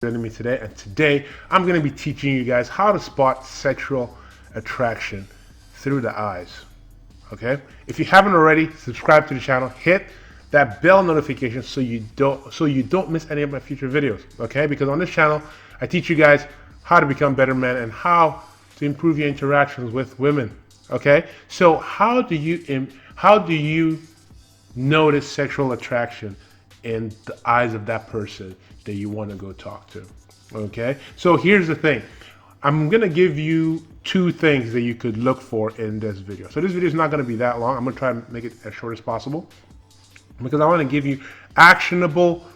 joining me today, and today I'm going to be teaching you guys how to spot sexual attraction through the eyes. Okay, if you haven't already, subscribe to the channel, hit that bell notification so you don't miss any of my future videos. Okay, because on this channel I teach you guys how to become better men and how to improve your interactions with women. Okay, so how do you notice sexual attraction in the eyes of that person that you want to go talk to? Okay, so here's the thing. I'm gonna give you two things that you could look for in this video. So this video is not gonna be that long. I'm gonna try and make it as short as possible because I want to give you actionable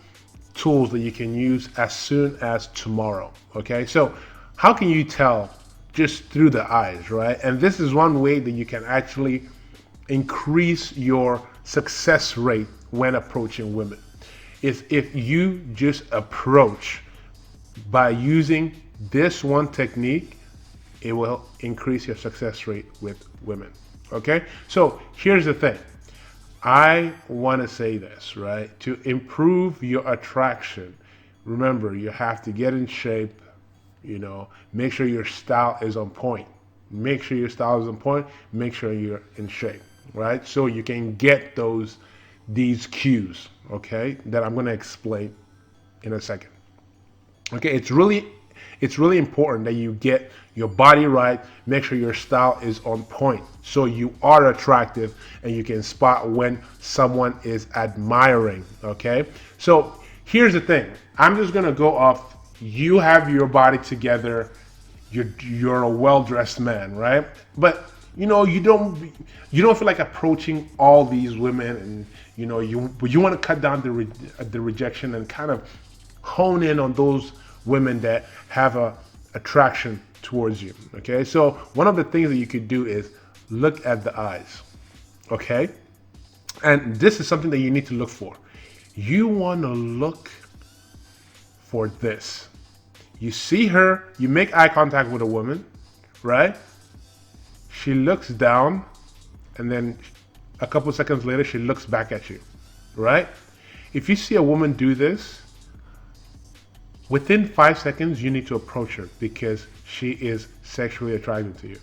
tools that you can use as soon as tomorrow. Okay, so how can you tell? Just through the eyes, right? And this is one way that you can actually increase your success rate when approaching women, is if you just approach by using this one technique. It will increase your success rate with women. Okay, so here's the thing. I want to say this, right? To improve your attraction, remember, you have to get in shape. Make sure your style is on point. Make sure your style is on point. Make sure you're in shape, right? So you can get these cues, okay, that I'm going to explain in a second. Okay, it's really important that you get your body right. Make sure your style is on point so you are attractive and you can spot when someone is admiring. Okay, so here's the thing. I'm just going to go off. You have your body together. You're a well-dressed man, right? But you don't feel like approaching all these women, and you want to cut down the rejection and kind of hone in on those women that have a attraction towards you. Okay, so one of the things that you could do is look at the eyes. Okay, and this is something that you need to look for. You want to look for this. You see her, you make eye contact with a woman, right? She looks down, and then a couple of seconds later, she looks back at you, right? If you see a woman do this, within 5 seconds, you need to approach her because she is sexually attracted to you.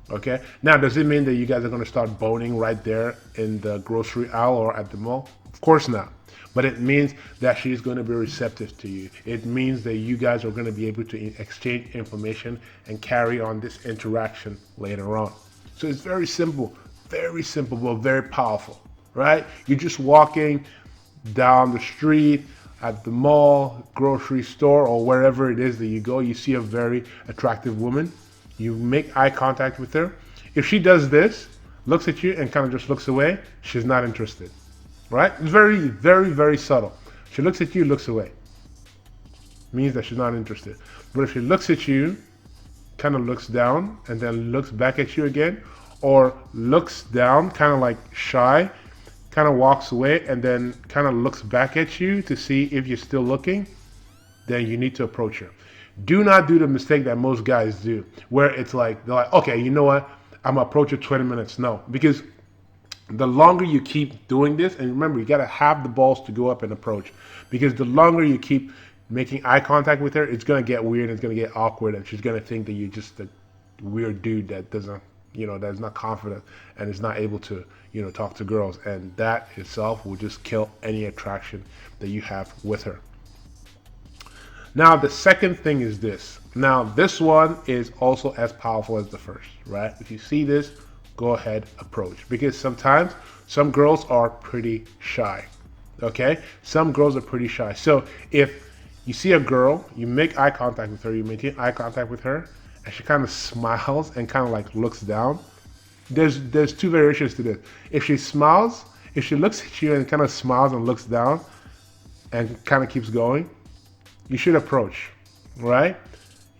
Okay? Now, does it mean that you guys are going to start boning right there in the grocery aisle or at the mall? Of course not. But it means that she's going to be receptive to you. It means that you guys are going to be able to exchange information and carry on this interaction later on. So it's very simple, but very powerful, right? You're just walking down the street, at the mall, grocery store, or wherever it is that you go. You see a very attractive woman. You make eye contact with her. If she does this, looks at you and kind of just looks away, she's not interested. Right? It's very, very, very subtle. She looks at you, looks away. Means that she's not interested. But if she looks at you, kind of looks down, and then looks back at you again, or looks down, kind of like shy, kind of walks away, and then kind of looks back at you to see if you're still looking, then you need to approach her. Do not do the mistake that most guys do, where it's like, they're like, okay, you know what? I'm going to approach her 20 minutes. No, because the longer you keep doing this, and remember, you got to have the balls to go up and approach, because the longer you keep making eye contact with her, it's going to get weird, it's going to get awkward, and she's going to think that you're just a weird dude that doesn't, that's not confident and is not able to, talk to girls. And that itself will just kill any attraction that you have with her. Now, the second thing is this. Now, this one is also as powerful as the first, right? If you see this, go ahead, approach, because sometimes some girls are pretty shy. Okay, some girls are pretty shy. So if you see a girl, you make eye contact with her, you maintain eye contact with her, and she kind of smiles and kind of like looks down. There's two variations to this. If she looks at you and kind of smiles and looks down and kind of keeps going, you should approach, right?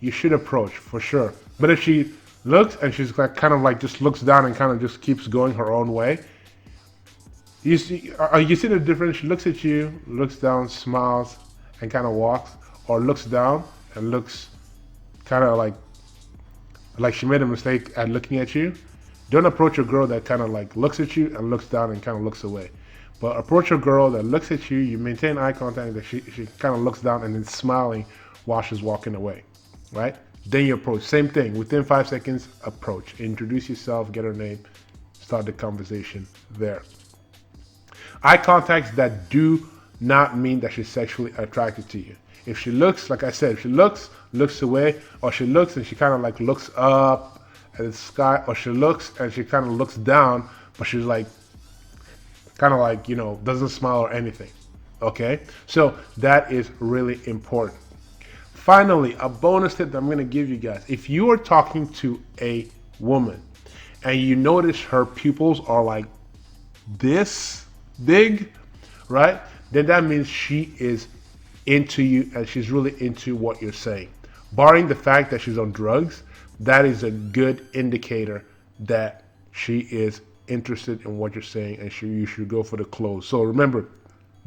You should approach for sure. But if she looks and she's like kind of like just looks down and kind of just keeps going her own way, you see the difference? She looks at you, looks down, smiles, and kind of walks, or looks down and looks kind of like she made a mistake at looking at you. Don't approach a girl that kind of like looks at you and looks down and kind of looks away. But approach a girl that looks at you, you maintain eye contact, that she kind of looks down and is smiling while she's walking away, right? Then you approach, same thing, within 5 seconds, approach, introduce yourself, get her name, start the conversation there. Eye contacts that do not mean that she's sexually attracted to you. If she looks, like I said, if she looks away, or she looks and she kind of like looks up at the sky, or she looks and she kind of looks down, but she's like, kind of like, you know, doesn't smile or anything, okay? So that is really important. Finally, a bonus tip that I'm gonna give you guys. If you are talking to a woman and you notice her pupils are like this big, right? Then that means she is into you and she's really into what you're saying. Barring the fact that she's on drugs, that is a good indicator that she is interested in what you're saying and you should go for the close. So remember,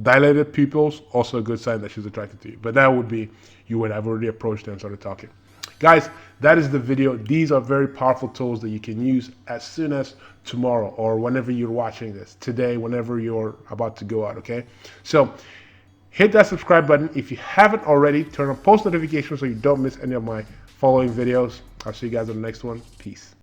dilated pupils, also a good sign that she's attracted to you. But that would be you would have already approached her and started talking. Guys, that is the video. These are very powerful tools that you can use as soon as tomorrow or whenever you're watching this, today, whenever you're about to go out, okay? So hit that subscribe button. If you haven't already, turn on post notifications so you don't miss any of my following videos. I'll see you guys on the next one. Peace.